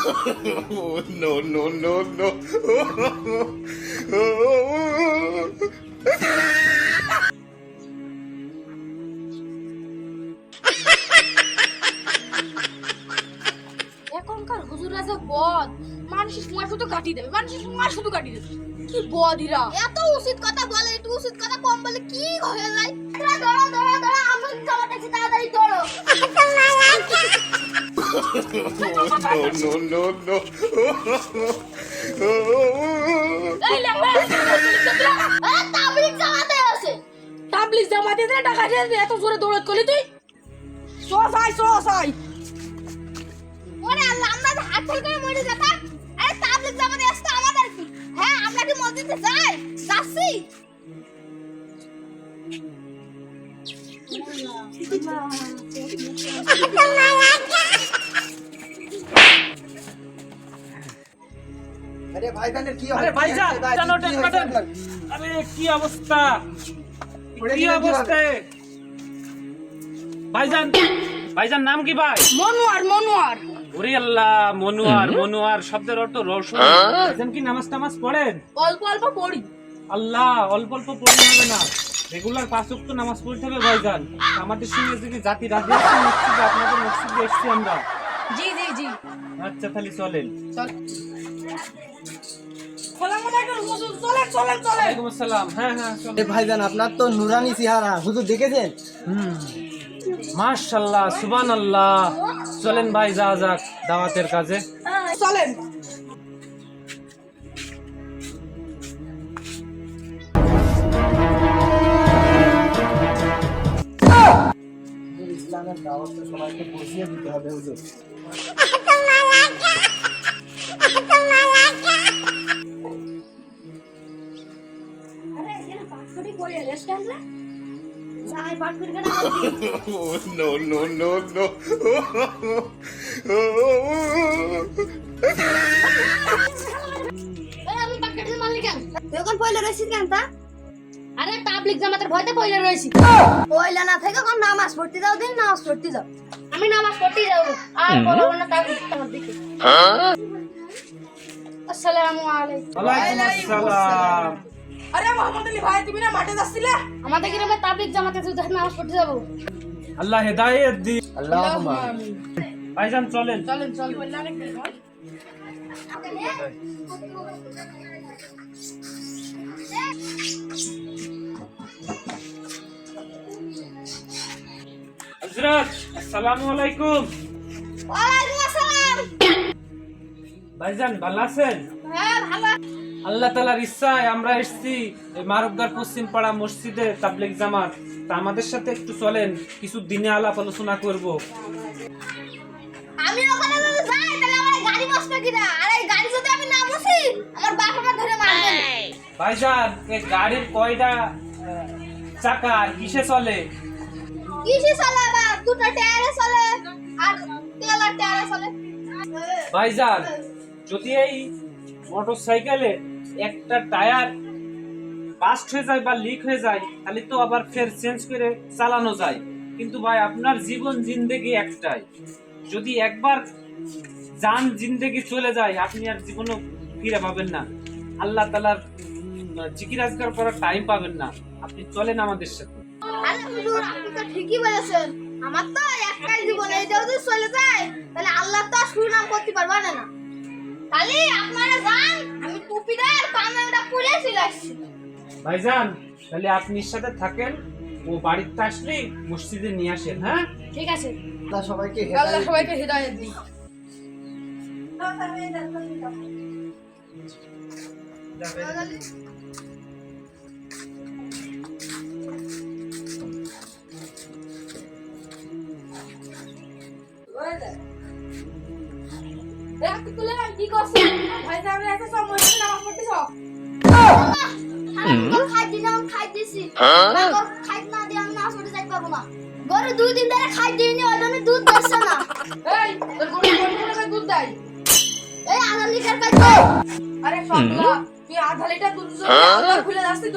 No, no, no, no. এখনকার হুজুররা যে বদ, মানুষের সময় শুধু কাটিয়ে দেবে, মানুষের সময় শুধু কাটিয়ে দেবে। কি বদিরা, এত উচিত কথা বলে, একটু উচিত কথা কম বলে কি হয়ে যায়। ধরো ধরো ধরো, আমি জামাটা আছে, তাড়াতাড়ি ধরো। No, no, no, no. এই লেম্বা, তাবলিগ জামাতে আছে। তাবলিগ জামাতে দে টাকা দিয়ে এত জোরে দৌড়াত করলি তুই? সসাই। ওরে আল্লাহ, আমরা তো হাত ফেল করে মরে যেতাম। আরে তাবলিগ জামাতে আসতে আমাদের কি? হ্যাঁ, আমরা কি মসজিদে যাই? যাচ্ছি। আরে ভাইজানের কি আরে ভাইজান জানো টেকপাটেন, আরে কি অবস্থা, কি অবস্থা ভাইজান? ভাইজান নাম কি ভাই? মনোয়ার। ওরে আল্লাহ, মনোয়ার শব্দের অর্থ রসুন। ভাইজান কি নামাজ টামাজ পড়েন? অল্প অল্প পড়ি। আল্লাহ, অল্প অল্প পড়লে হবে না, রেগুলার 5 ওয়াক্ত নামাজ পড়তে হবে ভাইজান। আমাদের সঙ্গে যদি জাতি রাজি আছে, মসজিদে আপনাদের মসজিদে এসেছি আমরা। জি। আচ্ছা তাহলে চলেন। চলেন। ওয়ালাইকুম আসসালাম। হ্যাঁ চলেন। ভাইজান আপনার তো নুরানি চেহারা, হুজুর দেখেছেন? মাশাআল্লাহ, সুবহানাল্লাহ। চলেন ভাই, যাক দাওয়াতের কাজে চলেন। ইসলামের দাওয়াত তো সবাইকে বুঝিয়ে দিতে হবে হুজুর। No, no, no, no. আমি বাকেটে মারলি কেন? তুই কোন পয়লা রইছিস কেন তা? আরে তাবলিগ জামাতের ভয়তে পয়লা রইছি। পয়লা না থেকে কোন নামাজ পড়তে যাও, দিন নামাজ পড়তে যাও। আমি নামাজ পড়তে যাব আর বলবো না তাবলিগ জামাত দেখে। আসসালামু আলাইকুম। ওয়ালাইকুম আসসালাম। আরে মোহাম্মদ আলী ভাই, তুমি না মাঠে যাচ্ছিলে? আমাদের গ্রামে তাবলিগ জামাতে নামাজ পড়তে যাব। আল্লাহ হেদায়েত দি। আল্লাহুম্মা ভাইজান চলেন। চলেন। হযরত আসসালামু আলাইকুম। ওয়ালাইকুম আসসালাম। ভাইজান ভালো আছেন? হ্যাঁ, ভালো। আল্লাহ তাআলার ইচ্ছায় আমরা এসেছি এই মারুফদার পশ্চিম পাড়া মসজিদে তাবলিগ জামাত। তা আমাদের সাথে একটু চলেন, কিছু দিনে আলাপ আলোচনা করব। আমি ওখানে যদি যাই তাহলে আমার গাড়ি বসবে কিনা? আর এই গাড়ি যদি আমি না বসি, আমার বাপ আমার ধরে মারবে। ভাইজান এই গাড়ির কয়টা চাকা আর কিসে চলে? কিসে চলে বাপ? দুটো টায়ারে চলে আর তেলার টায়ারে চলে। ভাইজান যদি এই মোটরসাইকেলে একটা টায়ার বাস্ট হয়ে যায় বা লিক হয়ে যায়, তাহলে তো আবার ফের চেঞ্জ করে চালানো যায়। কিন্তু ভাই আপনার জীবন জিন্দেগি একটাই, যদি একবার জান জিন্দেগি চলে যায় আপনি আর জীবনও ফিরে পাবেন না, আল্লাহ তাআলার জিকির আজকার করার টাইম পাবেন না। আপনি চলেন আমাদের সাথে। আরে হুজুর, আপনি তো ঠিকই বলেছেন। আমার তো একটাই জীবন, এই যদি চলে যায় তাহলে আল্লাহ তো আর সুনাম করতে পারবে না। তাহলে আপনারা যান, আমি টুপিদার পাঞ্জাবিটা পরে চলে আসছি। ভাইজান তাহলে আপনি সাথে থাকেন, ও বাড়িতে আসলে মসজিদে নিয়ে আসেন। হ্যাঁ ঠিক আছে। আল্লাহ সবাইকে আল্লাহ হেদায়েত সবাইকে হিদায়াত দিন। কি করছিস? ভাই সামনে একটা সময় নামাজ পড়তেছ? খাইতেছি। খাই না দিয়ে আমি নামাজ পড়তে যাইতে পারবো না। গরু 2 দিন ধরে খাই দিইনি, ওই জন্য দুধ দিচ্ছে না। এই তোর গরু দুধ দেয়? এই আধা লিটার কাজ। আরে পাগলা, তুই আধা লিটার দুধ খুলে যাচ্ছিস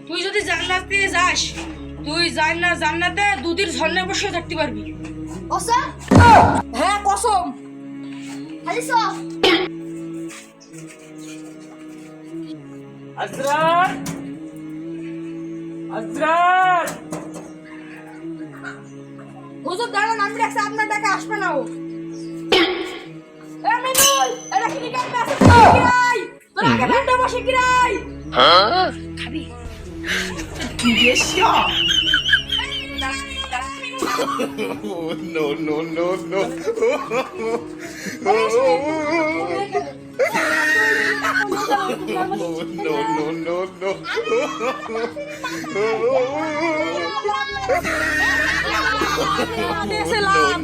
তুই যদি জান্নাতে যাস, তুই জান্নাতে দুধের ঝর্ণায় বসে থাকতে পারবি। কসম? হ্যাঁ কসম। খালি সব হযরত হযরত হুজুর দাঁড়ান, আমি রাখছি আপনার টাকা আসবে না ও। এ মিনুল, এটা কি কাজ আছে কিরাই? তোর আগে ব্যান্ডে বসে কিরাই? খাবি? No, no, no, no. No, no, no, no.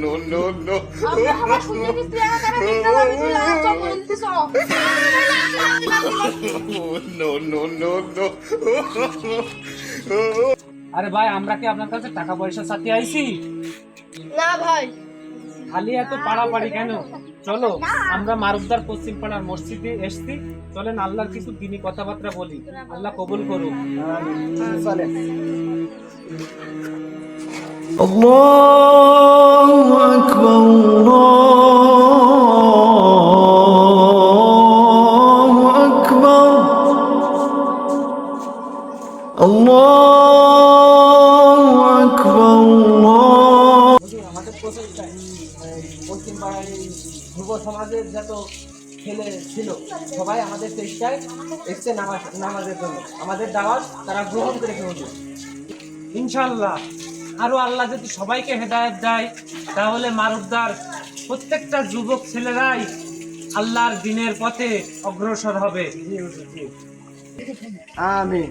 No, no, no, আমরা সবাই শুনতে দিচ্ছি, আমার টাকা দিতে হবে, তুই আর চল বলতিস। no. No, no, no, no. আরে ভাই, আমরা কি আপনার কাছে টাকা পয়সা চাইতে আইছি? না ভাই, খালি এত পাড়াপাড়ি কেন? চলো আমরা মারুফদার পশ্চিম পাড়ার মসজিদে এসছি, চলেন আল্লাহর কিছু দিনী কথাবার্তা বলি, আল্লাহ কবুল করুক। চলেন। الله أكبر الله أكبر الله أكبر الله হুজুর, আমাদের প্রচেষ্টায় পশ্চিম পাড়ার এই যুব সমাজের যত ছেলে ছিল সবাই আমাদের চেষ্টায় এসছে নামাজের জন্য। আমাদের দাওয়াত তারা গ্রহণ করেছে হুজুর। ইনশাআল্লাহ আরো আল্লাহ যদি সবাইকে হেদায়েত দেয়, তাহলে মারুফদার প্রত্যেকটা যুবক ছেলেরাই আল্লাহর দ্বীনের পথে অগ্রসর হবে। আমিন।